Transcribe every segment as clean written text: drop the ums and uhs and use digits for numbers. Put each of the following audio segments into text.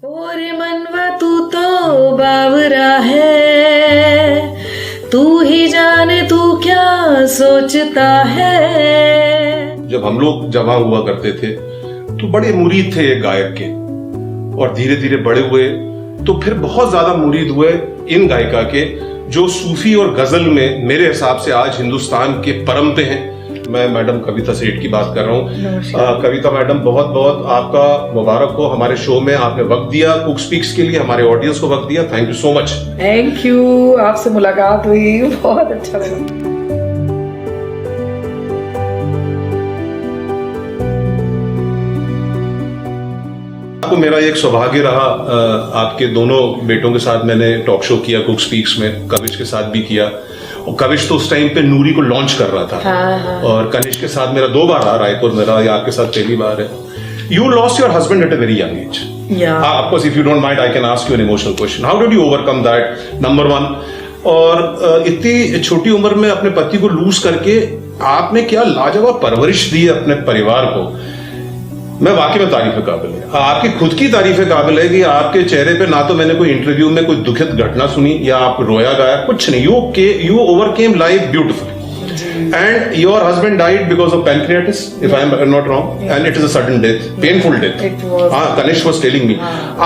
ओरे मनवा तू तो बावरा है, तू ही जाने तू क्या सोचता है। जब हम लोग जमा हुआ करते थे तो बड़े मुरीद थे ये गायक के, और धीरे धीरे बड़े हुए तो फिर बहुत ज्यादा मुरीद हुए इन गायिका के जो सूफी और गजल में मेरे हिसाब से आज हिंदुस्तान के परम पे हैं। मैं मैडम कविता सेठ की बात कर रहा हूँ। कविता मैडम, बहुत बहुत आपका मुबारक हो, हमारे शो में आपने वक्त दिया, कुक स्पीक्स के लिए हमारे ऑडियंस को वक्त दिया। Thank you so much. Thank you, आपसे मुलाकात हुई, बहुत अच्छा लगा। आपको मेरा एक सौभाग्य रहा, आपके दोनों बेटों के साथ मैंने टॉक शो किया कुक स्पीक्स में, कविश के साथ भी किया। और कविश तो उस टाइम पे नूरी को लॉन्च कर रहा था। हाँ। और कनिष्क के साथ मेरा 2 बार रहा रायपुर में रहा, आपके साथ पहली बार है। You lost your husband at a very young age. Yeah. Of course, if you don't mind, I can ask you an emotional question. How did you overcome that? Number 1. और इतनी छोटी उम्र में अपने पति को लूज करके आपने क्या लाजवाब परवरिश दी अपने परिवार को। मैं वाकई में तारीफ काबिल है, आपकी खुद की तारीफ काबिल है कि आपके चेहरे पे ना तो मैंने कोई इंटरव्यू में कोई दुखद घटना सुनी या आप रोया गाया, कुछ नहीं। You overcame life beautiful and your husband died because of pancreatitis, if I am not wrong, and it is a sudden death, painful death. हाँ, कनिष्क वाज टेलिंग मी।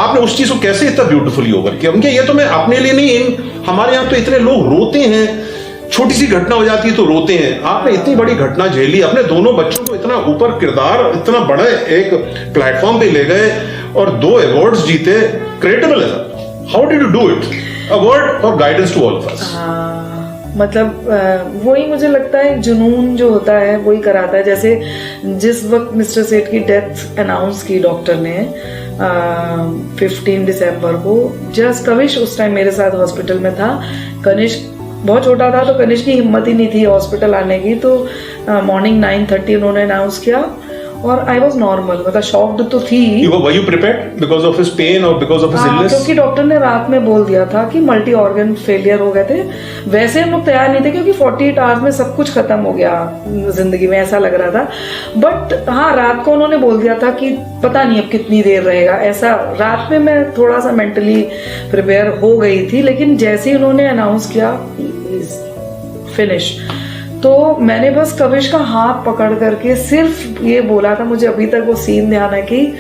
आपने उस चीज को कैसे इतना ब्यूटीफुली ओवर किया? उनके ये तो मैं अपने लिए नहीं, हमारे यहाँ तो इतने लोग रोते हैं, छोटी सी घटना हो जाती है तो रोते हैं। आपने इतनी बड़ी घटना झेली, अपने दोनों बच्चों को इतना ऊपर किरदार, इतना बड़ा एक प्लेटफॉर्म पे ले गए और 2 अवार्ड्स जीते। क्रेडिबल है sir. How did you do it? A word for guidance to all of us. मतलब वही मुझे लगता है, जुनून जो होता है वही कराता है। जैसे जिस वक्त मिस्टर सेठ की डेथ अनाउंस की डॉक्टर ने 15 दिसंबर को, जस्ट कविश उस टाइम मेरे साथ हॉस्पिटल में था। कनिष्क बहुत छोटा था तो कनिष्क की हिम्मत ही नहीं थी हॉस्पिटल आने की, तो मॉर्निंग 9:30 उन्होंने अनाउंस किया और आई वाज नॉर्मल, मतलब शॉक्ड तो थी। Were you prepared because of his pain or because of his illness? क्योंकि डॉक्टर ने रात में बोल दिया था कि मल्टी ऑर्गन फेलियर हो गए थे। वैसे हम लोग तैयार नहीं थे क्योंकि 48 आवर्स में सब कुछ खत्म हो गया जिंदगी में, ऐसा लग रहा था। बट हाँ, रात को उन्होंने बोल दिया था कि पता नहीं अब कितनी देर रहेगा, ऐसा। रात में मैं थोड़ा सा मेंटली प्रिपेयर हो गई थी, लेकिन जैसे ही उन्होंने अनाउंस किया फिनिश, तो मैंने बस कविश का हाथ पकड़ करके सिर्फ ये बोला था, मुझे अभी तक वो सीन ध्यान है कि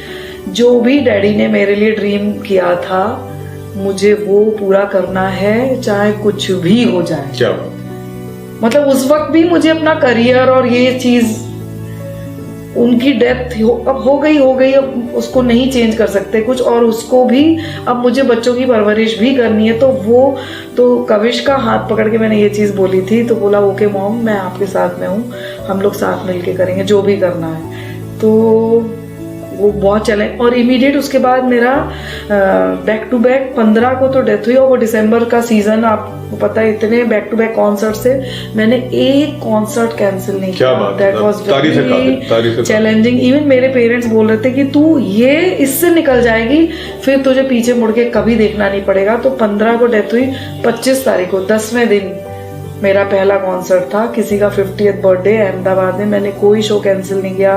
जो भी डैडी ने मेरे लिए ड्रीम किया था मुझे वो पूरा करना है, चाहे कुछ भी हो जाए। क्या मतलब उस वक्त भी मुझे अपना करियर और ये चीज, उनकी डेथ अब हो गई, अब उसको नहीं चेंज कर सकते कुछ, और उसको भी अब मुझे बच्चों की परवरिश भी करनी है। तो वो तो कविश का हाथ पकड़ के मैंने ये चीज़ बोली थी, तो बोला ओके मॉम, मैं आपके साथ में हूँ, हम लोग साथ मिलके करेंगे जो भी करना है। तो वो बहुत चले, और इमीडिएट उसके बाद मेरा बैक टू बैक 15 को तो डेथ हुई, और वो दिसंबर का सीजन, आपको पता है इतने बैक टू बैक कॉन्सर्ट से मैंने एक कॉन्सर्ट कैंसिल नहीं किया। That was very challenging. Even मेरे पेरेंट्स बोल रहे थे कि तू ये इससे निकल जाएगी, फिर तुझे पीछे मुड़ के कभी देखना नहीं पड़ेगा। तो 15 को डेथ हुई, 25 तारीख को 10वें दिन मेरा पहला कॉन्सर्ट था, किसी का 50th बर्थडे अहमदाबाद में। मैंने कोई शो कैंसिल नहीं किया,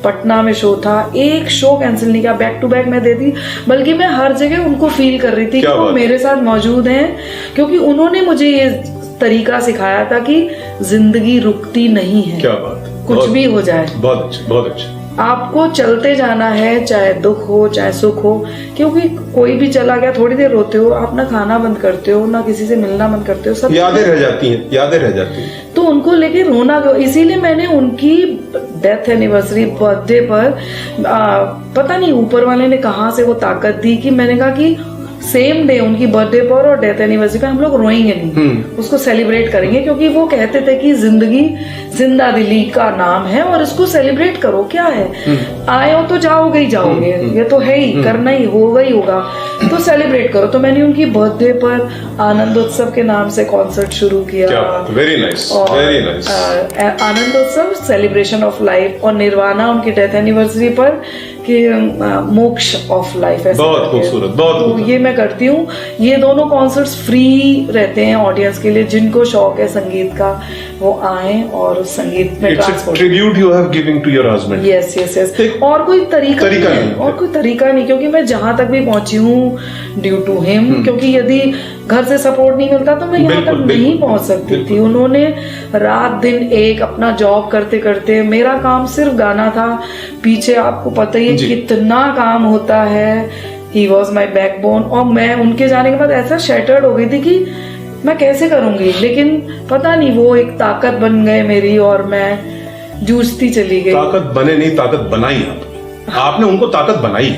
पटना में शो था, एक शो कैंसिल नहीं किया, बैक टू बैक मैं देती। बल्कि मैं हर जगह उनको फील कर रही थी कि वो मेरे साथ मौजूद हैं, क्योंकि उन्होंने मुझे ये तरीका सिखाया था कि जिंदगी रुकती नहीं है। क्या बात, कुछ भी हो जाए, बहुत अच्छा, बहुत अच्छा। आपको चलते जाना है, चाहे दुख हो चाहे सुख हो, क्योंकि कोई भी चला गया, थोड़ी देर रोते हो, आप ना खाना बंद करते हो, ना किसी से मिलना बंद करते हो, सब यादें रह जाती हैं, यादें रह जाती हैं। तो उनको लेके रोना क्यों? इसीलिए मैंने उनकी डेथ एनिवर्सरी बर्थडे पर पता नहीं ऊपर वाले ने कहाँ से वो ताकत दी कि मैंने कहा कि सेम डे उनकी बर्थडे पर और डेथ एनिवर्सरी पे हम लोग रोएंगे नहीं, उसको सेलिब्रेट करेंगे, क्योंकि वो कहते थे कि जिंदगी जिंदा दिली का नाम है और इसको सेलिब्रेट करो। क्या है, आए हो तो जाओगे ही जाओगे, ये तो है ही, करना ही होगा ही होगा, तो सेलिब्रेट करो। तो मैंने उनकी बर्थडे पर आनंदोत्सव के नाम से कॉन्सर्ट शुरू किया। Very nice, very nice. आनंदोत्सव सेलिब्रेशन ऑफ लाइफ, और निर्वाणा उनकी डेथ एनिवर्सरी पर कि मोक्ष ऑफ लाइफ, बहुत खूबसूरत, बहुत तो ये मैं करती हूँ। ये दोनों कॉन्सर्ट्स फ्री रहते हैं ऑडियंस के लिए, जिनको शौक है संगीत का। वो आए और संगीत में it's a transport. Tribute you have giving to your husband. Yes yes yes, एक और कोई तरीका नहीं नहीं है, है। और कोई तरीका नहीं, क्योंकि मैं जहां तक भी पहुंची हूँ ड्यू टू हिम, क्योंकि यदि घर से सपोर्ट नहीं मिलता तो मैं यहाँ तक बिल्कुल, नहीं बिल्कुल, पहुंच सकती बिल्कुल। थी। उन्होंने रात दिन एक अपना जॉब करते करते, मेरा काम सिर्फ गाना था, पीछे आपको पता ही है जी। कितना काम होता है। ही वॉज माई बैकबोन, और मैं उनके जाने के बाद ऐसा शैटर्ड हो गई थी कि मैं कैसे करूंगी, लेकिन पता नहीं वो एक ताकत बन गए मेरी और मैं जूझती चली गई। ताकत बने नहीं, ताकत बनाई आपने उनको ताकत बनाई।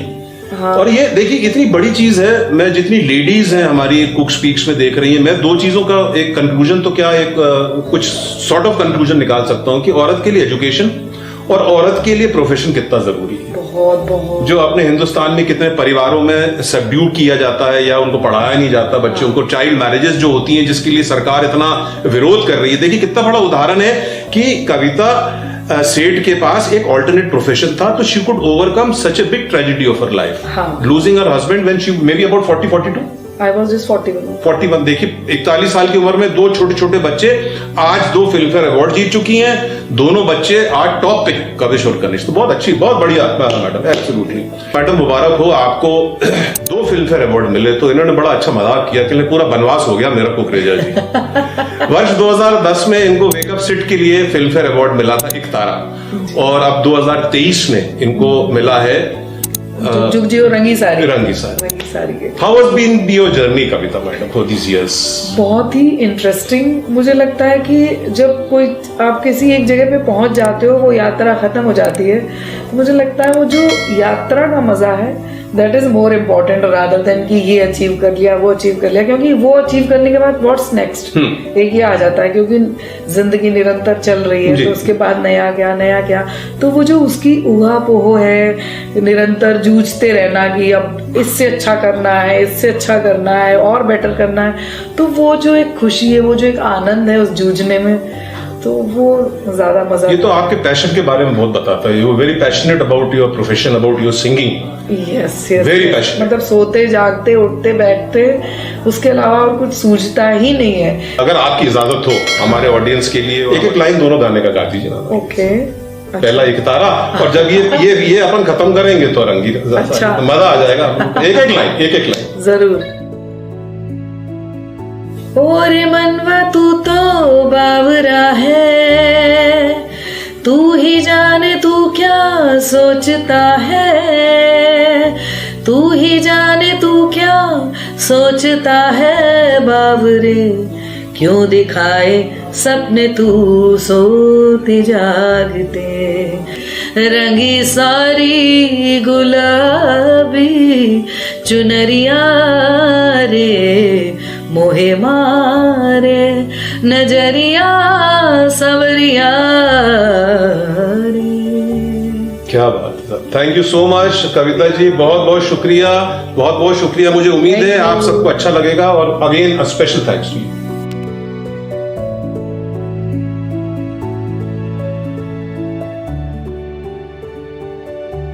हाँ। और ये देखिए इतनी बड़ी चीज है, मैं जितनी लेडीज हैं हमारी कुक स्पीक्स में देख रही हैं, मैं दो चीजों का एक कंक्लूजन तो क्या एक कुछ सॉर्ट ऑफ कंक्लूजन निकाल सकता हूं कि औरत के लिए एजुकेशन और औरत के लिए प्रोफेशन कितना जरूरी है। बहुत बहुत। जो अपने हिंदुस्तान में कितने परिवारों में सबड्यूट किया जाता है या उनको पढ़ाया नहीं जाता बच्चों को, चाइल्ड मैरिजेस जो होती हैं जिसके लिए सरकार इतना विरोध कर रही है। देखिए कितना बड़ा उदाहरण है कि कविता सेठ के पास एक ऑल्टरनेट प्रोफेशन था, तो she could overcome such a big tragedy of her life, losing her husband when she may be about 40-42। I was just 41. देखिए 41 साल की उम्र में दो छोटे छोटे बच्चे, आज 2 फिल्मफेयर अवार्ड जीत चुकी हैं, दोनों बच्चे आज टॉप पे, कविश और कनिष्ठ। तो बहुत अच्छी, बहुत बढ़िया मैडम, एब्सोल्युटली मैडम, मुबारक हो आपको 2 फिल्मफेयर अवार्ड मिले। तो इन्होंने बड़ा अच्छा मजाक किया कि पूरा बनवास हो गया मेरा कुकरेजा जी। वर्ष 2010 में इनको वेकअप सिट के लिए फिल्मफेयर अवार्ड मिला था, एक तारा, और अब 2023 में इनको मिला है जुग जियो रंगी सारी। रंगी सारी। रंगी सारी के। How has been your journey, Kavita madam, for these years? बहुत ही इंटरेस्टिंग। मुझे लगता है कि जब कोई आप किसी एक जगह पे पहुंच जाते हो, वो यात्रा खत्म हो जाती है, तो मुझे लगता है वो जो यात्रा का मजा है that is more important rather than कि ये अचीव कर लिया, वो अचीव कर लिया, क्योंकि वो अचीव करने के बाद व्हाट्स नेक्स्ट एक ये आ जाता है, क्योंकि जिंदगी निरंतर चल रही है, तो उसके बाद नया क्या नया क्या। तो वो जो उसकी ऊहा-पोह है, निरंतर जूझते रहना कि अब इससे अच्छा करना है, इससे अच्छा करना है, और बेटर करना है, तो वो जो एक खुशी है, वो जो एक आनंद है उस जूझने में, तो वो ज्यादा मजा। ये तो आपके पैशन के बारे में बहुत बताता है। You are very passionate about your profession, about your singing. Yes yes, very passionate. मतलब सोते जागते उठते बैठते उसके अलावा और कुछ सूझता ही नहीं है। अगर आपकी इजाजत हो हमारे ऑडियंस के लिए एक एक लाइन दोनों गाने का गा दीजिए ना। ओके। पहला एक तारा, और जब ये अपन खत्म करेंगे तो रंगी, अच्छा, मजा आ जाएगा। एक एक लाइन जरूर। ओरे मनवा तू तो बावरा है, तू ही जाने तू क्या सोचता है, तू ही जाने तू क्या सोचता है बावरे, क्यों दिखाए सपने तू सोते जागते, रंगी सारी गुलाबी चुनरिया रे, मोहे मारे नजरिया सवरिया रे। क्या बात है। Thank you so much Kavita ji, बहुत बहुत शुक्रिया, बहुत बहुत शुक्रिया। मुझे उम्मीद है आप सबको अच्छा लगेगा, और again special thanks to you.